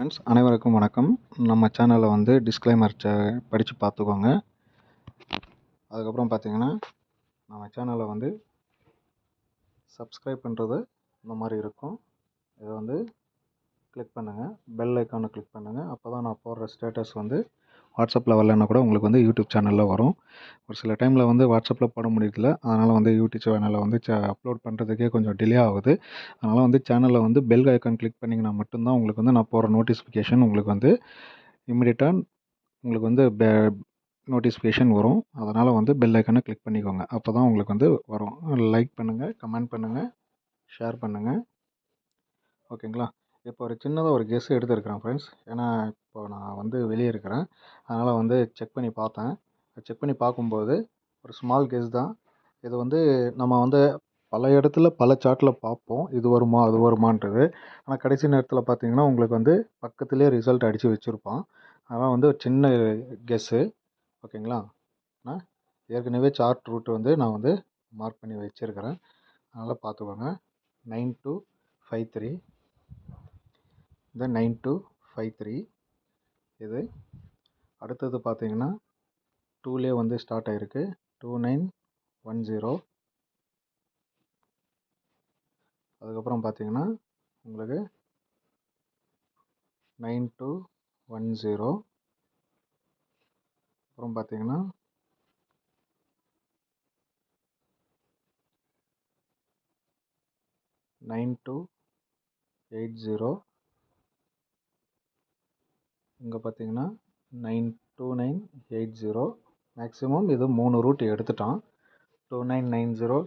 Friends அனைவருக்கும் வணக்கம். நம்ம சேனலில் வந்து டிஸ்க்ளைமர் படித்து பார்த்துக்கோங்க. அதுக்கப்புறம் பார்த்தீங்கன்னா நம்ம சேனலை வந்து சப்ஸ்கிரைப் பண்ணுறது இந்த மாதிரி இருக்கும். இதை வந்து கிளிக் பண்ணுங்கள், பெல் ஐக்கானை கிளிக் பண்ணுங்கள். அப்போ தான் நான் போடுற ஸ்டேட்டஸ் வந்து வாட்ஸ்அப்பில் வரலன்னா கூட உங்களுக்கு வந்து யூடியூப் சேனலில் வரும். ஒரு சில டைமில் வந்து வாட்ஸ்அப்பில் போட முடியல, அதனால் வந்து யூடியூப் சேனலில் வந்து அப்லோட் பண்ணுறதுக்கே கொஞ்சம் டிலே ஆகுது. அதனால் வந்து சேனலில் வந்து பெல் ஐக்கான் கிளிக் பண்ணிங்கன்னா மட்டும்தான் உங்களுக்கு வந்து நான் போடுற நோட்டிஃபிகேஷன் உங்களுக்கு வந்து இமிடியேட்டாக உங்களுக்கு வந்து நோட்டிஃபிகேஷன் வரும். அதனால் வந்து பெல் ஐக்கானை கிளிக் பண்ணிக்கோங்க, அப்போ தான் உங்களுக்கு வந்து வரும். லைக் பண்ணுங்கள், கமெண்ட் பண்ணுங்கள், ஷேர் பண்ணுங்கள். ஓகேங்களா? இப்போ ஒரு சின்னதாக ஒரு கெஸ் எடுத்துருக்கிறேன் ஃப்ரெண்ட்ஸ். ஏன்னா இப்போ நான் வந்து வெளியே இருக்கிறேன், அதனால் வந்து செக் பண்ணி பார்த்தேன். செக் பண்ணி பார்க்கும்போது ஒரு ஸ்மால் கெஸ் தான் இது. வந்து நம்ம வந்து பல இடத்துல பல சார்ட்டில் பார்ப்போம், இது வருமா அது வருமானது. ஆனால் கடைசி நேரத்தில் பார்த்தீங்கன்னா உங்களுக்கு வந்து பக்கத்துலேயே ரிசல்ட் அடித்து வச்சுருப்பான். அதனால் வந்து ஒரு சின்ன கெஸ்ஸு. ஓகேங்களா? நான் ஏற்கனவே சார்ட் ரூட் வந்து நான் வந்து மார்க் பண்ணி வச்சுருக்கிறேன், அதனால் பார்த்துக்கோங்க. 9253 இந்த 9253 இது. அடுத்தது பார்த்தீங்கன்னா 2லே வந்து ஸ்டார்ட் ஆகிருக்கு, 2910. அதுக்கப்புறம் பார்த்தீங்கன்னா உங்களுக்கு 9210. அப்புறம் பார்த்தீங்கன்னா 9280. இங்கே பார்த்தீங்கன்னா 92980. மேக்ஸிமம் இது 3 ரூட் எடுத்துட்டான், 2990,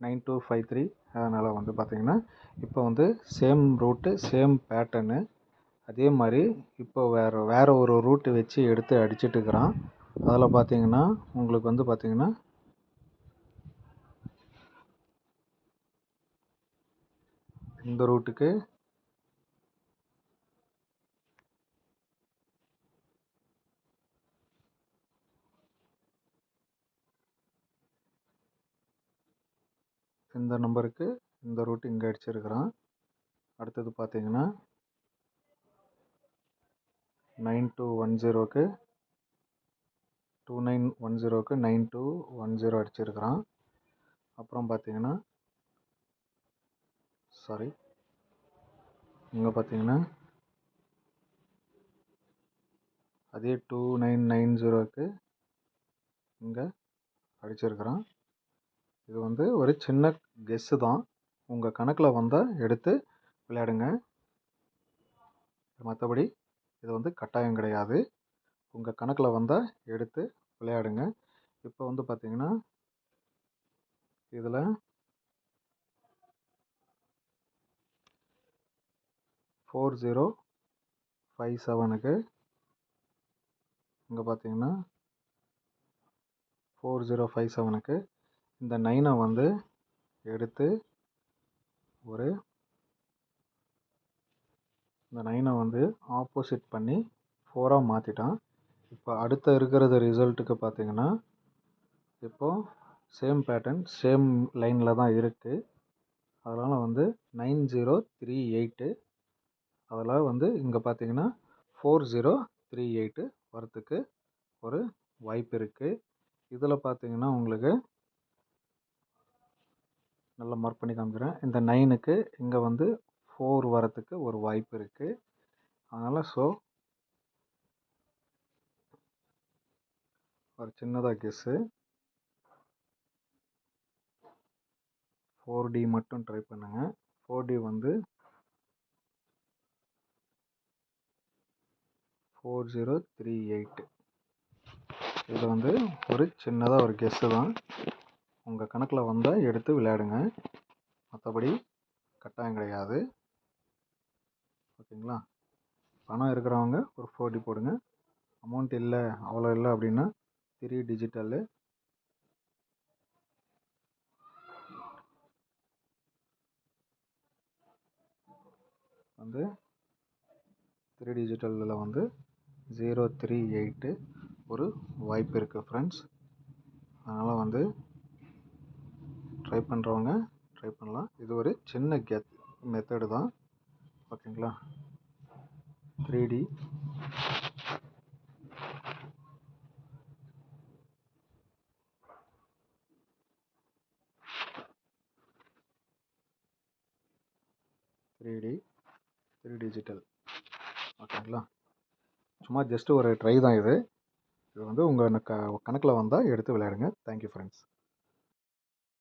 9253. அதனால் வந்து பார்த்திங்கன்னா இப்போ வந்து சேம் ரூட்டு சேம் பேட்டர்னு. அதே மாதிரி இப்போ வேறு ஒரு ரூட்டு வச்சு எடுத்து அடிச்சுட்டு இருக்கிறான். அதில் பார்த்திங்கன்னா உங்களுக்கு வந்து பார்த்திங்கன்னா இந்த ரூட்டுக்கு இந்த நம்பருக்கு இந்த ரூட்டு இங்கே அடிச்சிருக்கிறான். அடுத்தது பார்த்திங்கன்னா 9210க்கு 2910க்கு 9210 அடிச்சிருக்கிறான். அப்புறம் பார்த்திங்கன்னா இங்கே பார்த்திங்கன்னா அதே 2990க்கு இங்கே அடிச்சிருக்கிறான். இது வந்து ஒரு சின்ன கெஸ்ஸு தான், உங்கள் கணக்கில் வந்தால் எடுத்து விளையாடுங்க. மற்றபடி இது வந்து கட்டாயம் கிடையாது, உங்கள் கணக்கில் வந்தால் எடுத்து விளையாடுங்க. இப்போ வந்து பார்த்திங்கன்னா இதில் 4057க்கு இங்கே பார்த்திங்கன்னா 4057க்கு இந்த 9 வந்து எடுத்து இந்த 9 வந்து ஆப்போசிட் பண்ணி 4ஆக மாற்றிட்டான். இப்போ அடுத்த இருக்கிறது ரிசல்ட்டுக்கு பார்த்திங்கன்னா இப்போது சேம் பேட்டர்ன் சேம் லைனில் தான் இருக்குது. அதனால் வந்து 9038. அதில் வந்து இங்கே பார்த்திங்கன்னா 4038 வரத்துக்கு ஒரு வாய்ப்பு இருக்குது. இதில் பார்த்திங்கன்னா உங்களுக்கு நல்லா மார்க் பண்ணி காமிக்கிறேன். இந்த 9க்கு இங்கே வந்து 4 வரத்துக்கு ஒரு வாய்ப்பு இருக்குது. அதனால் ஒரு சின்னதாக கெஸ்ஸு 4D மட்டும் ட்ரை பண்ணுங்கள். 4D வந்து 4038. இது வந்து ஒரு சின்னதாக ஒரு கெஸ்ஸு தான், உங்கள் கணக்கில் வந்தால் எடுத்து விளையாடுங்க, மற்றபடி கட்டாயம் கிடையாது. ஓகேங்களா? பணம் இருக்கிறவங்க ஒரு 4D போடுங்க. அமௌண்ட் இல்லை அவ்வளோ இல்லை அப்படின்னா 3 டிஜிட்டலு வந்து 3 டிஜிட்டலில் வந்து 038 ஒரு வாய்ப்பு இருக்குது ஃப்ரெண்ட்ஸ். அதனால் வந்து ட்ரை பண்ணுறவங்க ட்ரை பண்ணலாம். இது ஒரு சின்ன மெத்தடு தான். ஓகேங்களா? 3D, 3D, 3 digital. ஓகேங்களா? சும்மா ஜஸ்ட் ஒரு ட்ரை தான் இது. இது வந்து உங்கள் கணக்கில் வந்தால் எடுத்து விளையாடுங்க. Thank you friends.